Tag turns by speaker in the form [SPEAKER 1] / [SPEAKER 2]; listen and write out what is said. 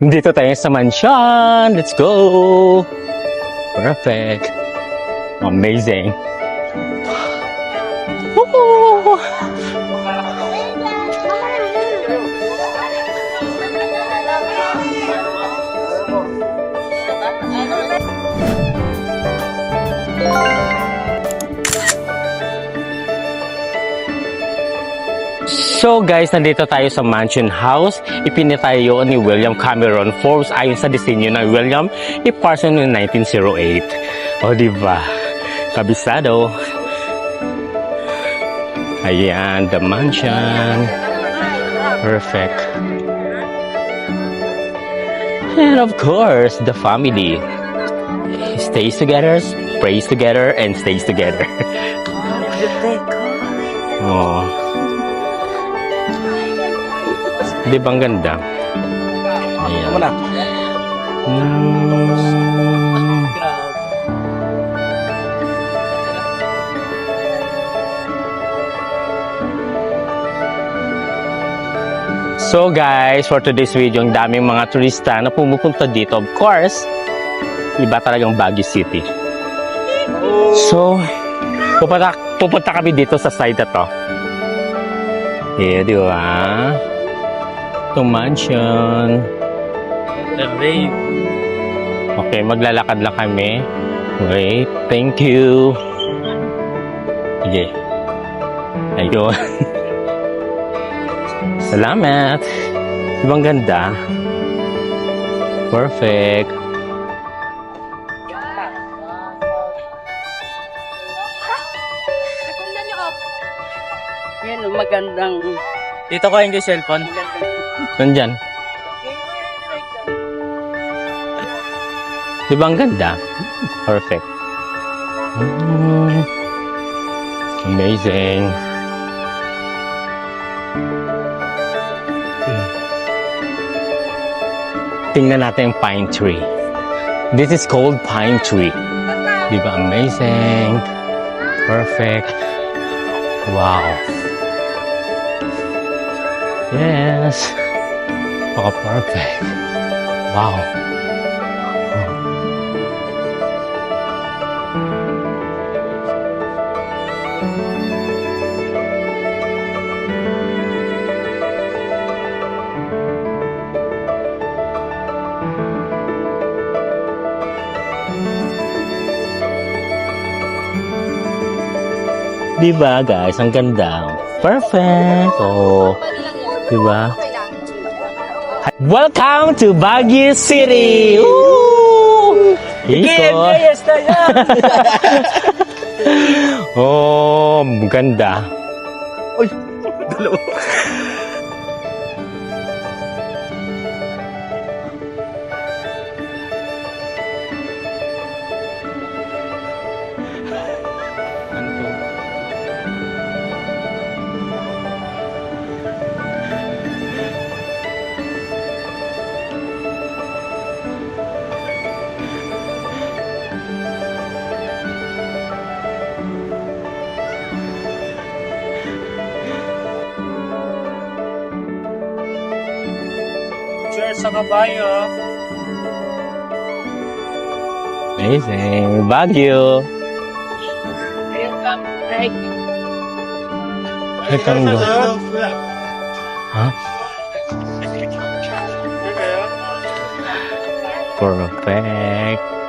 [SPEAKER 1] Dito tayo sa mansion. Let's go. Perfect. Amazing. Woo! So guys, nandito tayo sa Mansion House. Ipinatayo ni William Cameron Forbes ayon sa disenyo ng William E. Parsons noong 1908. O diba? Kabisado. Ayan, the mansion. Perfect. And of course, the family. Stays together, prays together, and stays together. Oh. Di ba ang ganda? Ayan. So guys, for today's video, ang daming mga turista na pumupunta dito. Of course, iba talagang Baguio City. So, pupunta kami dito sa side na to. Yeah, di ba? Itong mansion. Okay, maglalakad lang kami. Wait, thank you. Okay. Ayun. Salamat. Ibang ganda. Perfect.
[SPEAKER 2] Yan, magandang...
[SPEAKER 3] Dito ko yung cellphone.
[SPEAKER 1] Nandyan. Di ba ang ganda? Perfect. Amazing. Tingnan natin yung pine tree. This is called pine tree. Di ba amazing? Perfect. Wow. Yes. Perfect. Wow. Diba guys, ang ganda. Perfect. Oh. Diba? Welcome to Baguio City! Woo! Ikot! Oh, ganda.
[SPEAKER 3] Uy, dalawa. Cheers sa kabayo.
[SPEAKER 1] Amazing. Baguio.
[SPEAKER 2] Welcome, right?
[SPEAKER 1] Welcome. Huh? Perfect.